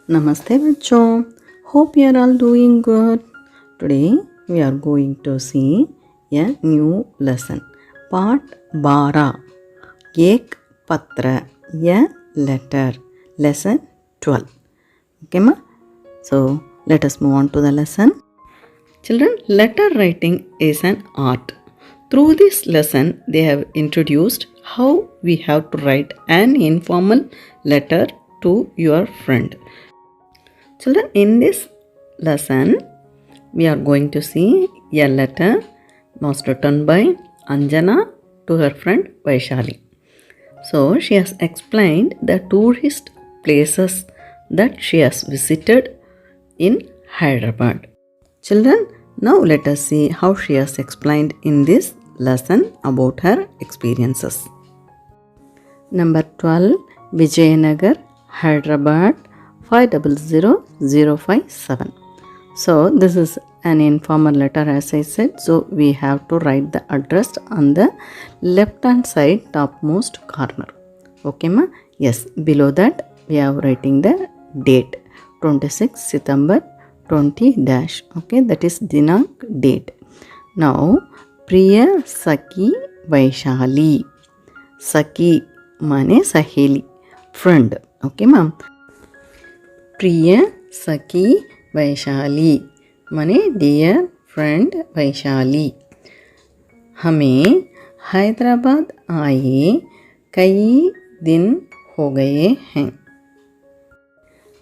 Namaste bachcho. Hope you are all doing good. Today we are going to see a new lesson. Part 12. Ek Patra, a letter. Lesson 12. Okay ma? So let us move on to the lesson. Children, letter writing is an art. Through this lesson, they have introduced how we have to write an informal letter to your friend. Children, in this lesson, we are going to see a letter was written by Anjana to her friend Vaishali. So, she has explained the tourist places that she has visited in Hyderabad. Children, now let us see how she has explained in this lesson about her experiences. Number 12, Vijayanagar, Hyderabad 500057. So this is an informal letter, as I said. So we have to write the address on the left hand side topmost corner. Okay ma? Yes, below that we are writing the date 26 September 20 dash. Okay, that is Dinank date. Now Priya Saki Vaishali. Saki mane Saheli, friend. Okay ma'am. Priya Saki Vaishali माने dear friend Vaishali, हमें हैदराबाद आए कई दिन हो गए हैं.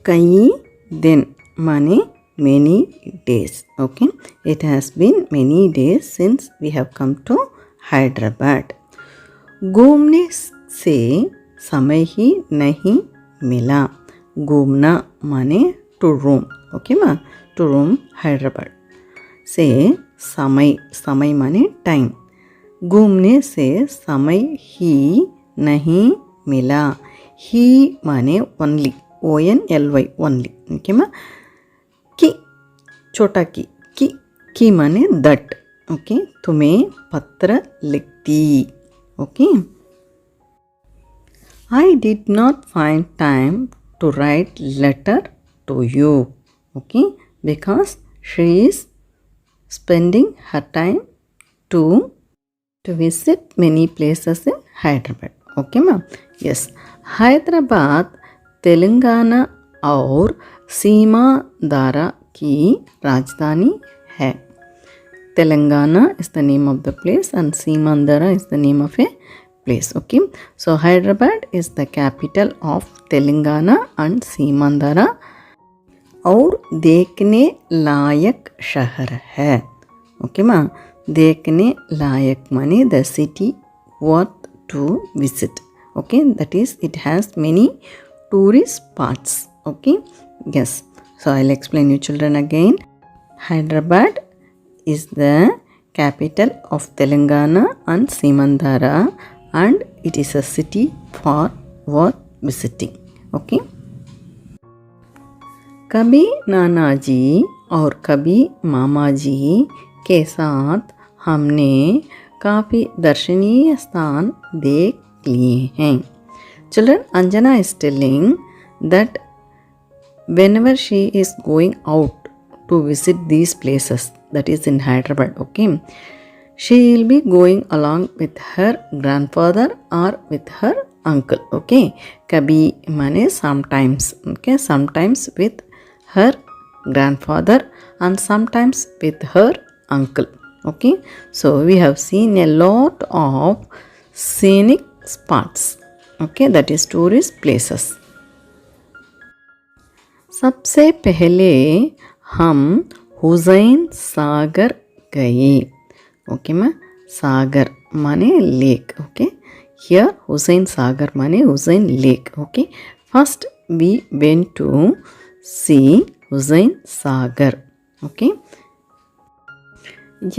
कई दिन माने many days. Okay, it has been many days since we have come to Hyderabad. घूमने से समय ही नहीं मिला. घूमना माने to roam. Okay ma, to roam Hyderabad. से समय माने time. घूमने से समय ही नहीं मिला. ही माने only, only, only. Okay ma. की छोटा की माने that. Okay, तुम्हें पत्र लिखती. Okay, I did not find time to write letter to you. Okay, because she is spending her time to visit many places in Hyderabad. Okay ma'am. Yes, Hyderabad Telangana और सीमांध्र की राजधानी है. Telangana is the name of the place and Simandara is the name of a place. Okay, so Hyderabad is the capital of Telangana and Simandara और देखने लायक शहर है. Okay माँ, देखने लायक माने the city worth to visit. Okay, that is it has many tourist spots. Okay, yes, so I'll explain you children again. Hyderabad is the capital of Telangana and Simandara and it is a city for worth visiting. Okay, कभी नाना जी और कभी मामा जी के साथ हमने काफ़ी दर्शनीय स्थान देख लिए हैं. Children, Anjana is telling that whenever she is going out to visit these places, that is in Hyderabad, okay, she will be going along with her grandfather or with her uncle. Okay, kabhi mane sometimes. Okay, sometimes with her grandfather and sometimes with her uncle. Okay, so we have seen a lot of scenic spots. Okay, that is tourist places. सबसे पहले हम हुसैन सागर गए. Okay माँ, सागर माने lake. Okay, here Hussain Sagar माने Hussain lake. Okay, first we went to see Hussain Sagar. Okay,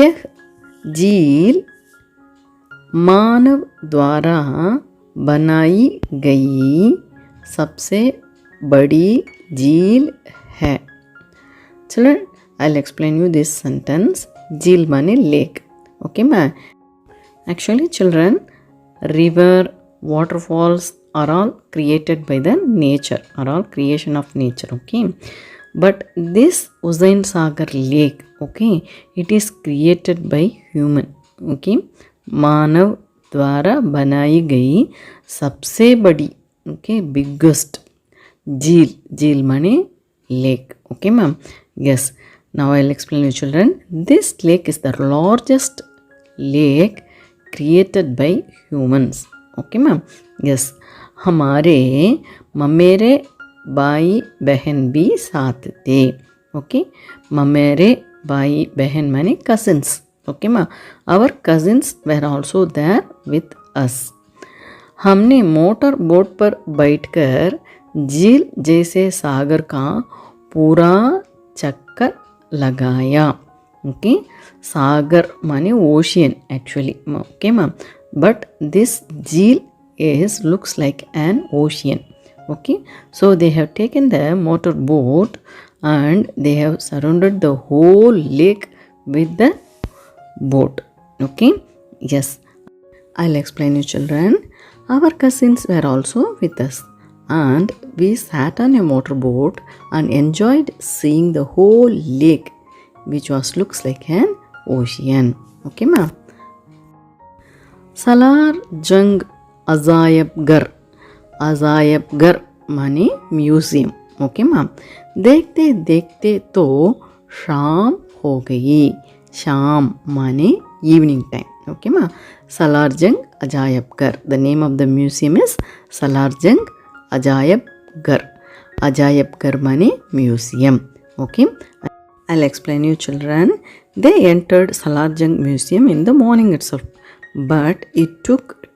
यह झील मानव द्वारा बनाई गई सबसे बड़ी झील है. Children, I'll explain you this sentence. झील माने lake. Okay ma. Actually children, river, waterfalls are all created by the nature, are all creation of nature, okay. But this Usain Sagar lake, okay, it is created by human, okay. मानव द्वारा बनाई गई सबसे बड़ी, okay, biggest झील माने lake, okay ma'am. Yes, now I'll explain you children. This lake is the largest lake created by humans, okay ma'am. Yes, हमारे ममेरे भाई बहन भी साथ थे, okay. ममेरे भाई बहन माने cousins, okay ma'am. Our cousins were also there with us. हमने मोटर बोट पर बैठकर झील जैसे सागर का पूरा चक्कर लगाया, ओके. सागर माने ocean actually, okay ma'am. But this झील is looks like an ocean, okay. So they have taken the motor boat and they have surrounded the whole lake with the boat, okay. Yes, I'll explain you children. Our cousins were also with us and we sat on a motorboat and enjoyed seeing the whole lake, which was looks like an ocean, okay ma'am. Salar Jung अजायबगर माने museum, okay ma'am. देखते देखते तो शाम हो गई. शाम माने evening time, okay ma'am. Salar Jung अजायबगर, the name of the museum is Salar Jung अजायबगर. अजायबगर माने museum, okay. I'll explain you children. They entered Salarjung museum in the morning itself, but it took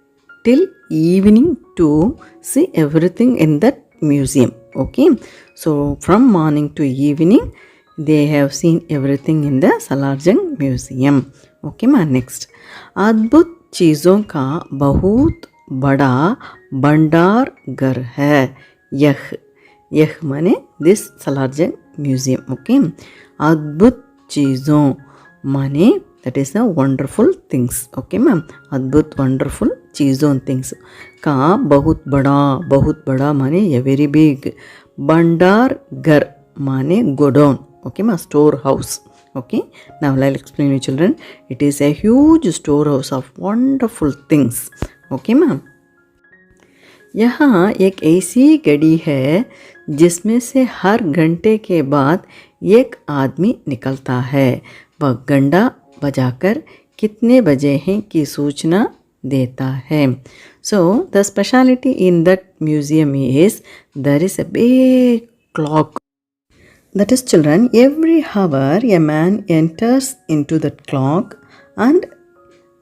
till evening to see everything in that museum, okay. So from morning to evening they have seen everything in the Salarjung museum, okay ma. Next, अद्भुत चीज़ों का बहुत बड़ा भंडार घर है यह माने this Salarjung museum, okay. अद्भुत चीज़ों माने that is the wonderful things, okay ma'am. अद्भुत wonderful चीज़ों things का बहुत बड़ा माने a very big. भंडार घर माने godown, okay ma'am, storehouse, okay. Now I'll explain you children. It is a huge storehouse of wonderful things, okay ma'am. यहाँ एक ऐसी घड़ी है जिसमें से हर घंटे के बाद एक आदमी निकलता है. वह घंटा बजाकर कितने बजे हैं की सूचना देता है. So the speciality in that museum is there is a big clock. That is children, every hour a man enters into that clock and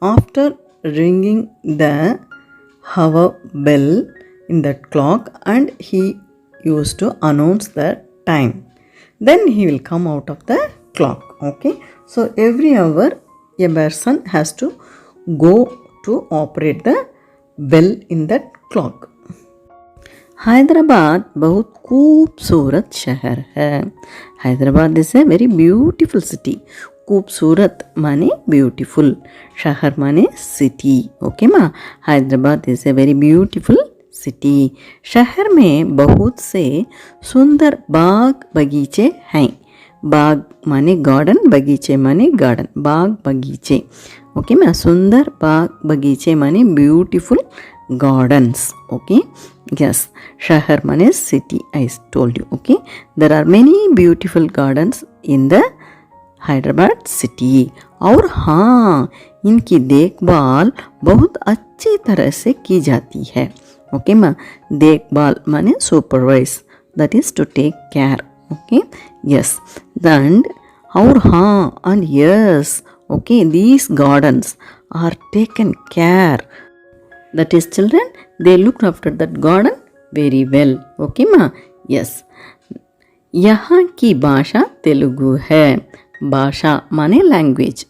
after ringing the hour bell in that clock and he used to announce the time, then he will come out of the clock, okay. So every hour a person has to go to operate the bell in that clock. Hyderabad बहुत खूबसूरत शहर है. Hyderabad is a very beautiful city. खूबसूरत माने beautiful, शहर माने city, okay माँ. Hyderabad is a very beautiful city. शहर में बहुत से सुंदर बाग बगीचे हैं. बाग माने गार्डन, बगीचे माने गार्डन. बाग बगीचे, ओके मैम. सुंदर बाग बगीचे माने ब्यूटीफुल gardens, okay. Yes, शहर माने city, I told you, okay. There are many beautiful gardens in the Hyderabad city. और हाँ, इनकी देखभाल बहुत अच्छी तरह से की जाती है, ओके मैम. देखभाल माने supervise, that is to take care, okay. Yes, and और हाँ and yes, okay, these gardens are taken care. That is children, they looked after that garden very well, okay ma. Yes, यहाँ की भाषा तेलुगु है. भाषा माने लैंग्वेज.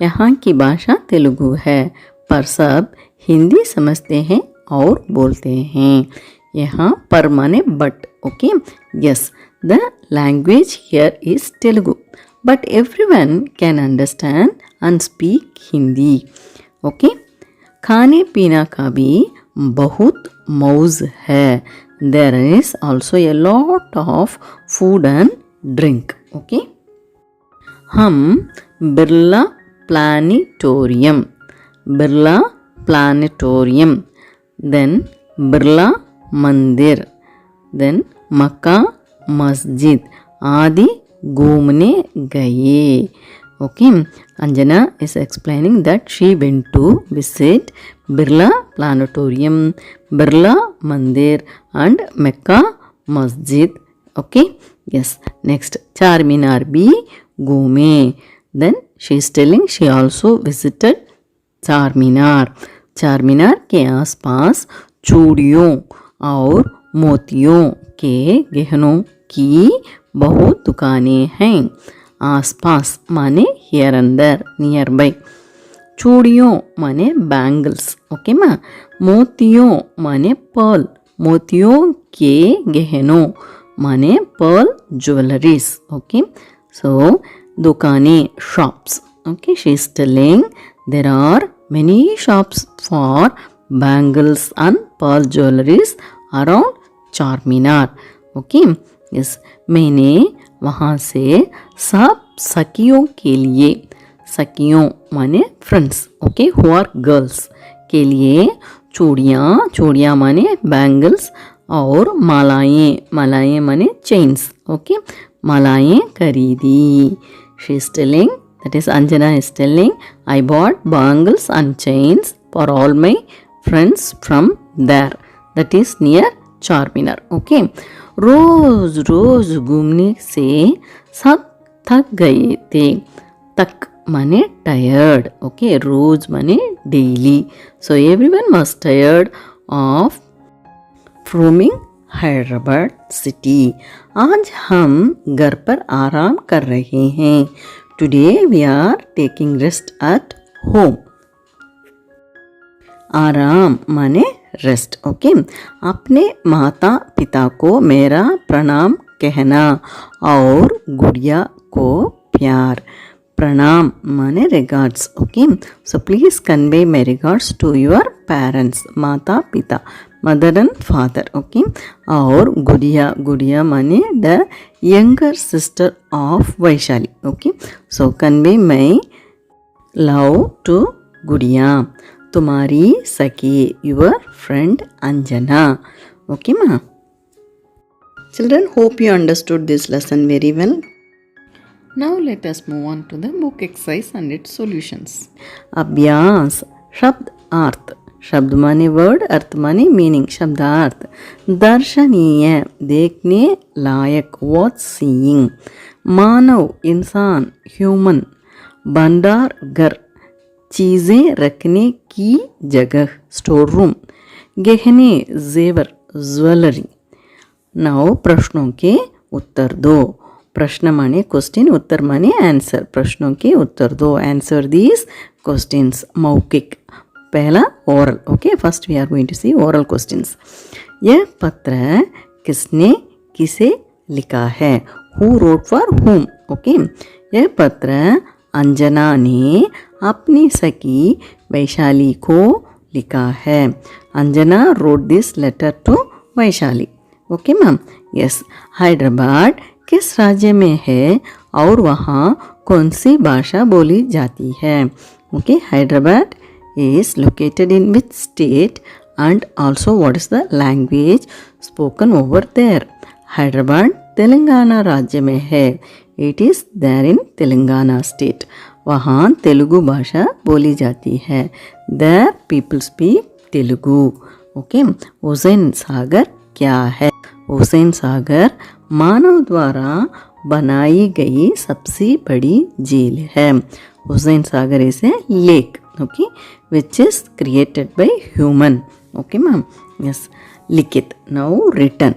यहाँ की भाषा तेलुगु है पर सब हिंदी समझते हैं और बोलते हैं. यहाँ पर माने but, okay. Yes, the language here is Telugu but everyone can understand and speak Hindi, okay. खाने पीना का भी बहुत मौज है. There is also a lot of food and drink. Okay. हम Birla planetarium, Birla planetarium, then Birla मंदिर, then मक्का मस्जिद आदि घूमने गए. Okay, Anjana is explaining that she went to visit Birla Planetarium, Birla Mandir and Mecca Masjid. Okay, yes. Next, Charminar bhi घूमे. Then she is telling she also visited Charminar. Charminar के आसपास चूड़ियों और मोतियों के गहनों की बहुत दुकानें हैं. आसपास माने हियर अंदर, नियर बाय. चूड़ियों माने बैंगल्स. ओके माँ. मोतियों माने पर्ल, मोतियों के गहनों माने पर्ल ज्वेलरीज. ओके. सो दुकानें, shops. Okay. She is telling there are many shops for bangles and pearl jewelries around Charminar. Okay. yes. मैंने वहाँ से सब सखियों के लिए, सखियों माने friends. Okay. who are girls के लिए चूड़ियाँ, चूड़ियाँ माने बैंगल्स और मालाएं, मालाएं माने चेन्स. ओके. मालाएं खरीदी. she is telling, that is Anjana is telling, I bought bangles and chains for all my friends from there. That is near Charminar. Okay. रोज रोज घूमने से सब थक गए थे. तक माने tired. Okay. रोज माने daily. So everyone was tired of roaming Hyderabad city. आज हम घर पर आराम कर रहे हैं. Today we are taking rest at home. आराम माने रेस्ट. ओके. अपने माता पिता को मेरा प्रणाम कहना और गुड़िया को प्यार. प्रणाम माने regards. Okay. So please convey my regards to your parents. माता पिता, मदर एंड फादर. ओके. और गुड़िया, गुड़िया माने the younger sister of Vaishali. Okay. So convey my love to Gudiya. तुम्हारी सखी, योर फ्रेंड अंजना. ओके माँ. Children, hope you understood this lesson very well. Now let us move on to the book exercise and its solutions. अभ्यास. शब्द अर्थ. शब्द माने word, अर्थ माने meaning. शब्दार्थ. दर्शनीय, देखने लायक, वर्थ सीइंग. मानव, इंसान, ह्यूमन. भंडार घर, चीज़ें रखने की जगह, स्टोर रूम. गहने, जेवर, ज्वेलरी. नाउ प्रश्नों के उत्तर दो. प्रश्न माने क्वेश्चन, उत्तर माने आंसर. प्रश्नों के उत्तर दो. Answer these questions. मौखिक. पहला oral. Okay. First we are going to see oral questions. यह पत्र किसने किसे लिखा है? Who wrote for whom. Okay. यह पत्र अंजना ने अपनी सखी वैशाली को लिखा है. Anjana wrote this letter to Vaishali. Okay ma'am. Yes. Hyderabad किस राज्य में है और वहाँ कौन सी भाषा बोली जाती है? Okay. Hyderabad is located in which state and also what is the language spoken over there? Hyderabad Telangana राज्य में है. It is there in Telangana state. वहाँ तेलुगु भाषा बोली जाती है. There people speak Telugu. Okay. Hussain Sagar क्या है? हुसैन सागर मानव द्वारा बनाई गई सबसे बड़ी झील है. Hussain Sagar is a lake. Okay, which is created by human. Okay ma'am. Yes. लिखित. Now written.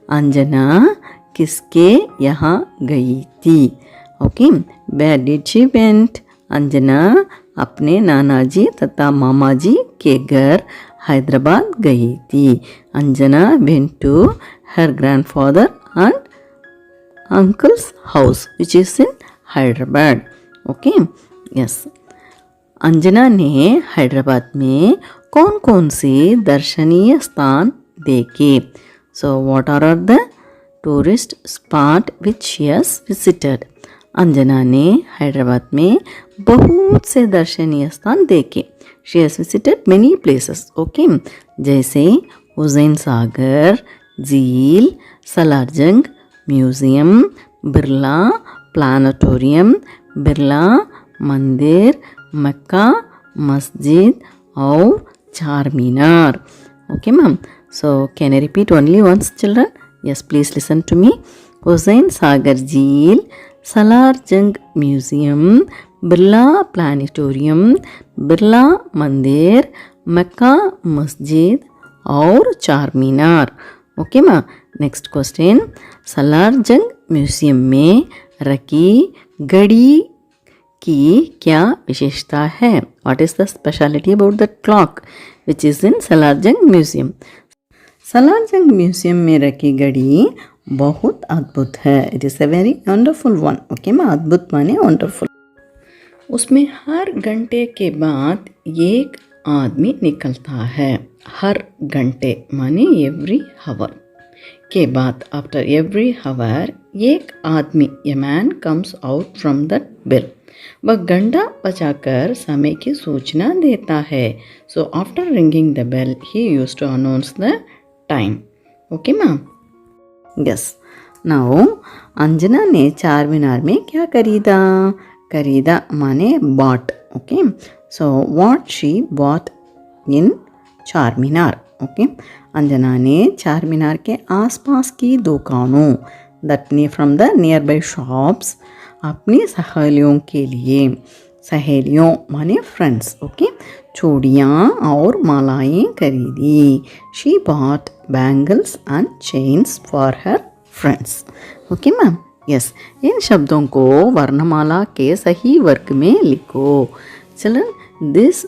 अंजना किसके यहाँ गई थी? Okay. Where did she went? Anjana अपने नाना जी तथा मामा जी के घर हैदराबाद गई थी. Anjana went to her grandfather and uncle's house which is in Hyderabad. Okay. Yes. Anjana ने हैदराबाद में कौन कौन से दर्शनीय स्थान देखे? So what are the tourist spot which she has visited? Anjana ने हैदराबाद में बहुत से दर्शनीय स्थान देखे. She has visited many places. Okay, जैसे हुसैन सागर, झील, सलारजंग म्यूजियम, बिरला प्लानेटोरियम, बिरला मंदिर, मक्का मस्जिद और चार मीनार. Okay, ma'am. So can I repeat only once, children? Yes, please listen to me. Hussain Sagar झील, सलारजंग म्यूजियम, बिरला प्लानेटोरियम, बिरला मंदिर, मक्का मस्जिद और चार मीनार. Okay ma'am. Next question. सलारजंग म्यूजियम में रखी घड़ी की क्या विशेषता है? What is the speciality about the clock which is in Salar Jung museum? Salar Jung museum में रखी घड़ी बहुत अद्भुत है. It is a very wonderful one. Okay ma'am. अद्भुत माने वंडरफुल. उसमें हर घंटे के बाद एक आदमी निकलता है. हर घंटे माने एवरी हावर के बाद, आफ्टर एवरी हावर एक आदमी, a man comes out from that bell. वह घंटा बजाकर समय की सूचना देता है. So after ringing the bell he used to announce the time. Okay ma'am. Yes. Now Anjana ने चार मीनार में क्या खरीदा? खरीदा माने bought. Okay. So what she bought in चार मीनार. ओके. अंजना ने चार मीनार के आसपास की दुकानों, that from the near by shops, अपनी सहेलियों के लिए, सहेलियों माने फ्रेंड्स. ओके. चूड़ियाँ और मालाएं खरीदी. She bought bangles and chains for her friends. Okay ma'am. Yes. इन शब्दों को वर्णमाला के सही वर्ग में लिखो. Children, this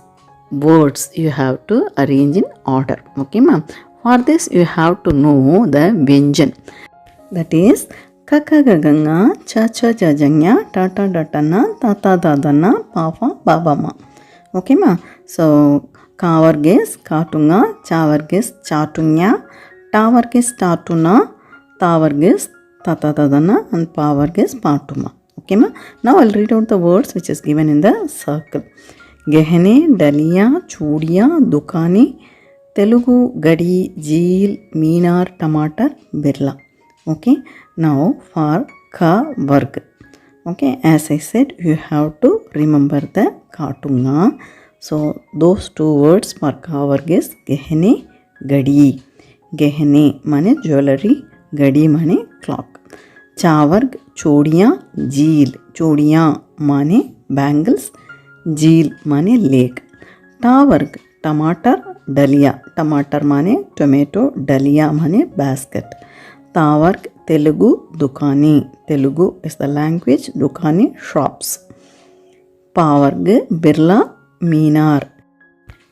words you have to arrange in order. Okay ma'am. For this you have to know the vyanjan. That is kaka gaganga, cha cha jajanya, tata datana, tata dadana, papa babama. Okay ma'am. So kavarges katunga, chavarges chatunya, tavarges tatuna, tavarges tata dadana, and pavarges patuma. Okay ma'am. Now I'll read out the words which is given in the circle. गहने, डलियाँ, चूड़ियाँ, दुकानें, तेलुगु, गड़ी, झील, मीनार, टमाटर, Birla. Okay. Now for ka varg. Okay. As I said, you have to remember the katunga. So those two words for ka varg is gehne, gadi. Gehne माने jewellery, गड़ी माने clock. चावर्ग चूड़ियाँ, झील, चूड़ियाँ माने बैंगल्स, झील माने लेक. टावर्ग टमाटर, डलिया, टमाटर माने टोमेटो, डलिया माने बास्केट. तावर्ग तेलुगु दुकानी, तेलुगु इज द लैंग्वेज, दुकानी शॉप्स. पावर्ग Birla Minar.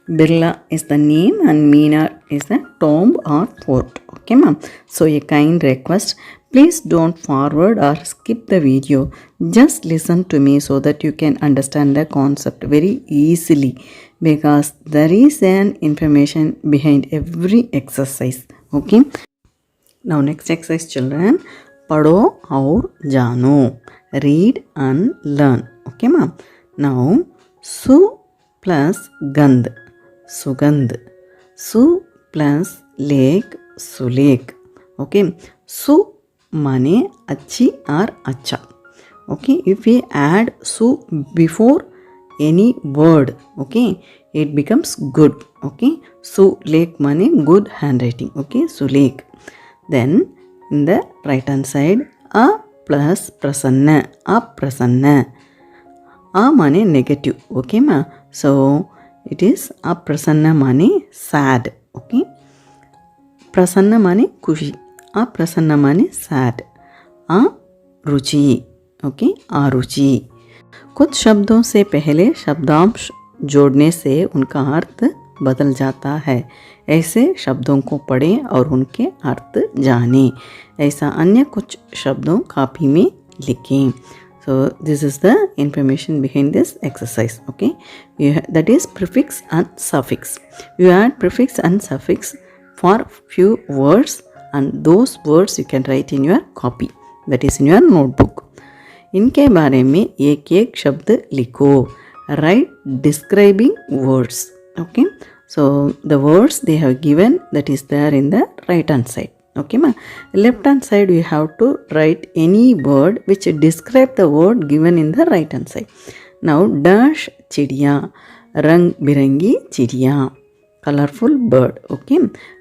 Birla is the name and Meenar is the tomb or fort. Okay ma'am. So a kind request, please don't forward or skip the video. Just listen to me so that you can understand the concept very easily, because there is an information behind every exercise. Okay. Now next exercise children. Padho aur jano. Read and learn. Okay ma'am. Now su plus gand. सुगंध. सु plus lake, सुलेख. Okay. सु माने अच्छी और अच्छा. Okay. If we add सु before any word, okay, it becomes good. Okay. सुलेख माने गुड हैंड राइटिंग. ओके. सुलेख. Then in the right hand side अ प्लस प्रसन्न. अप्रसन्न. अ माने negative. Okay ma'am. So it is aprasanna mane sad. Okay. prasanna mane खुशी. aprasanna mane sad. रुचि. Okay. आरुचि. कुछ शब्दों से पहले शब्दांश जोड़ने से उनका अर्थ बदल जाता है. ऐसे शब्दों को पढ़ें और उनके अर्थ जानें. ऐसा अन्य कुछ शब्दों कॉपी में लिखें. So this is the information behind this exercise. Okay, that is prefix and suffix. You add prefix and suffix for few words, and those words you can write in your copy, that is in your notebook. इनके बारे में एक एक शब्द लिखो. Write describing words. Okay, so the words they have given, that is there in the right hand side. Okay ma. Left hand side you have to write any word which describe the word given in the right hand side. Now dash चिड़िया, रंग बिरंगी चिड़िया, colorful bird. Okay,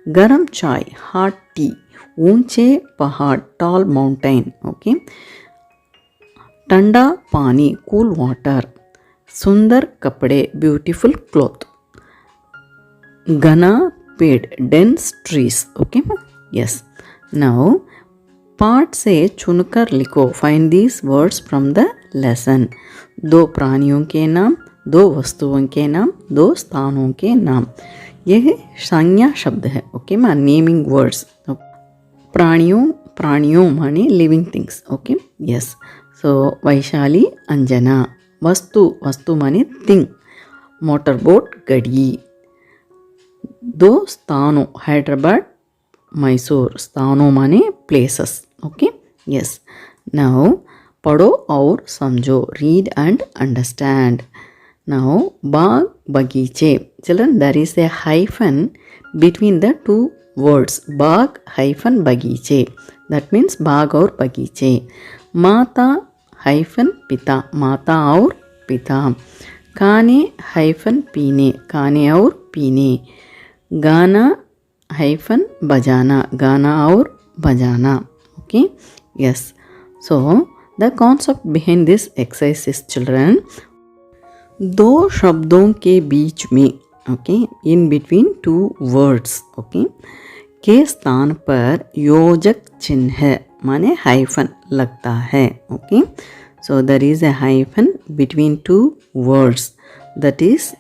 garam chai, hot tea, ऊंचे पहाड़, tall mountain. Okay, ठंडा पानी, cool water, सुंदर कपड़े, beautiful cloth, घना पेड़, dense trees. Okay, yes. Now पाठ से चुनकर लिखो. Find these words from the lesson. दो प्राणियों के नाम, दो वस्तुओं के नाम, दो स्थानों के नाम. यह संज्ञा शब्द है. ओके मा, नेमिंग वर्ड्स. प्राणियों माने living things. Okay, yes. So Vaishali Anjana, वस्तु माने थिंग, मोटर बोट गड़ी. दो स्थानों, हैदराबाद मैसूर, स्थानों माने प्लेसेस. Okay, yes. नाउ पढ़ो और समझो, रीड एंड अंडरस्टैंड. नाउ बाग बगीचे. Children, there is a hyphen between the two words, Bagh hyphen बगीचे. That means बाग और बगीचे. माता hyphen पिता, माता और पिता. खाने hyphen पीने, खाने और पीने. गाना hyphen बजाना, गाना और बजाना. Okay, yes. So the concept behind this exercise is, children, दो शब्दों के बीच में, okay, in between two words, okay, के स्थान पर योजक चिन्ह माने हाइफन लगता है. Okay, so there is a hyphen between two words. That is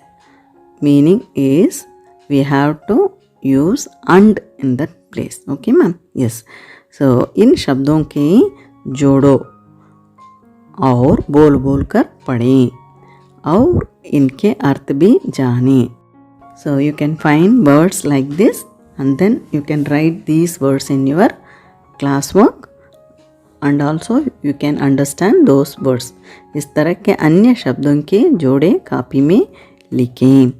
meaning is we have to use and in that place. Okay ma'am, yes. So in शब्दों के जोड़ो और बोल बोल कर पढ़ें और इनके अर्थ भी जाने. So you can find words like this and then you can write these words in your classwork and also you can understand those words. इस तरह के अन्य शब्दों के जोड़े कापी में लिखें.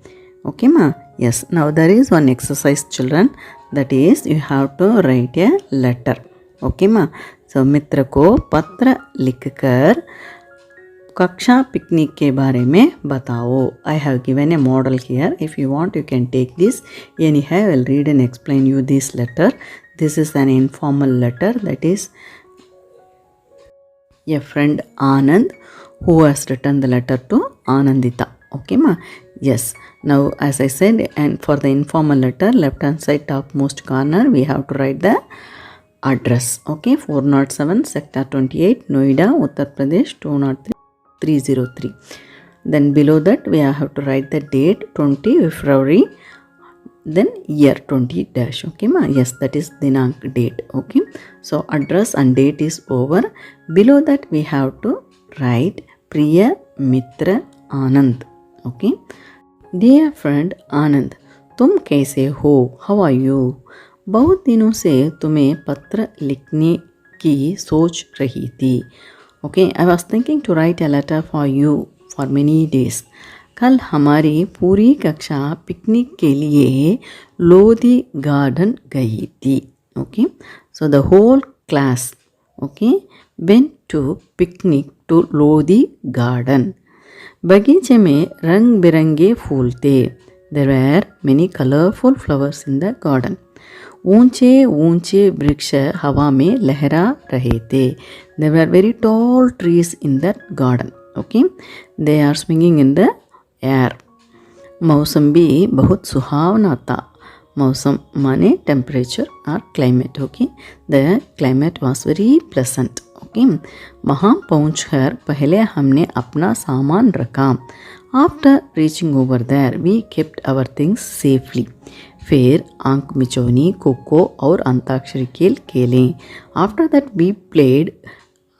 Okay ma? Yes. Now there is one exercise, children, that is you have to write a letter. Okay ma? So मित्र को पत्र लिखकर कक्षा पिकनिक के बारे में बताओ. I have given a model here. If you want, you can take this. Anyhow, I will read and explain you this letter. This is an informal letter, that is a friend Anand who has written the letter to Anandita. Okay ma? Yes. Now as I said, and for the informal letter, left hand side topmost corner we have to write the address. Okay, 407 sector 28 Noida, Uttar Pradesh 20303. Then below that we have to write the date 20 February, then year 20 dash. Okay ma? Yes, that is dinank, date. Okay, so address and date is over. Below that we have to write Priya Mitra Anand. Okay, dear friend Anand, तुम कैसे हो? How are you? बहुत दिनों से तुम्हें पत्र लिखने की सोच रही थी. Okay, I was thinking to write a letter for you for many days. कल हमारी पूरी कक्षा पिकनिक के लिए लोधी गार्डन गई थी. Okay, so the whole class, okay, went to picnic to Lodhi garden. बगीचे में रंग बिरंगे फूल थे. There were many colorful flowers in the garden. ऊंचे ऊंचे वृक्ष हवा में लहरा रहे थे. There were very tall trees in that garden. Okay, they are swinging in the air. मौसम भी बहुत सुहावना था. मौसम माने temperature or climate. Okay, the climate was very pleasant. Okay, वहाँ पहुँचकर पहले हमने अपना सामान रखा. After reaching over there, we kept our things safely. फिर आंख मिचौनी, खो खो और अंताक्षरी खेल खेलें. After that we played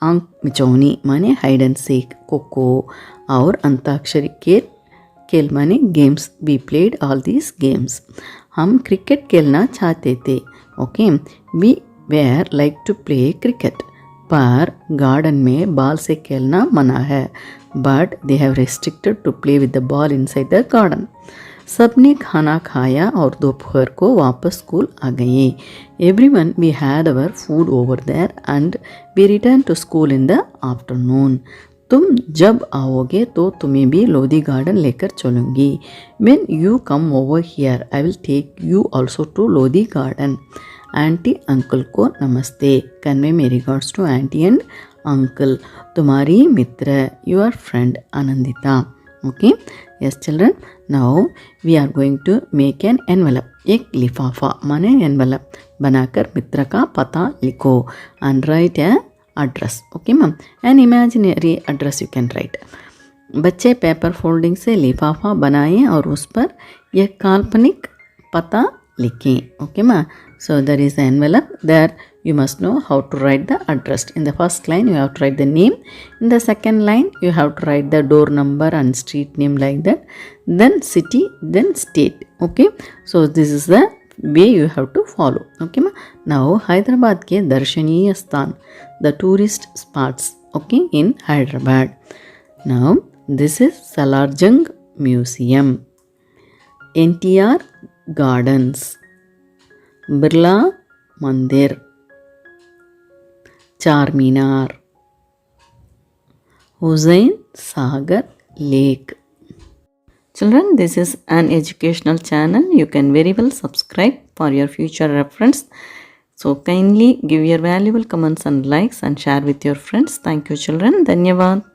आंक मिचौनी माने हाइड एंड सीक, कोको और अंताक्षरी खेल माने games. We played all these games. हम क्रिकेट खेलना चाहते थे. Okay, we were like to play cricket. पर गार्डन में बॉल से खेलना मना है. But they have restricted to play with the ball inside the garden. सबने खाना खाया और दोपहर को वापस स्कूल आ गए. Everyone we had our food over there and we return to school in the afternoon. तुम जब आओगे तो तुम्हें भी लोधी गार्डन लेकर चलूँगी. When you come over here I will take you also to Lodhi garden. Aunty uncle को नमस्ते. Convey my regards to aunty and uncle. तुम्हारी मित्र, your friend Anandita. Okay, yes children, now we are going to make an envelope. एक लिफाफा माने envelope बनाकर मित्र का पता लिखो and write a address. Okay ma'am, an imaginary address you can write. बच्चे पेपर फोल्डिंग से लिफाफा बनाएं और उस पर एक काल्पनिक पता लिखें. Okay ma'am, so there is the envelope. There you must know how to write the address. In the first line you have to write the name. In the second line you have to write the door number and street name like that. Then city, then state. Okay, so this is the way you have to follow. Okay ma. Now Hyderabad ke darshaniya sthan, the tourist spots, okay, in Hyderabad. Now this is Salarjung Museum, NTR Gardens, Birla मंदिर, Charminar, Hussain Sagar lake. Children, this is an educational channel. You can very well subscribe for your future reference. So kindly give your valuable comments and likes and share with your friends. Thank you children. Dhanyavad.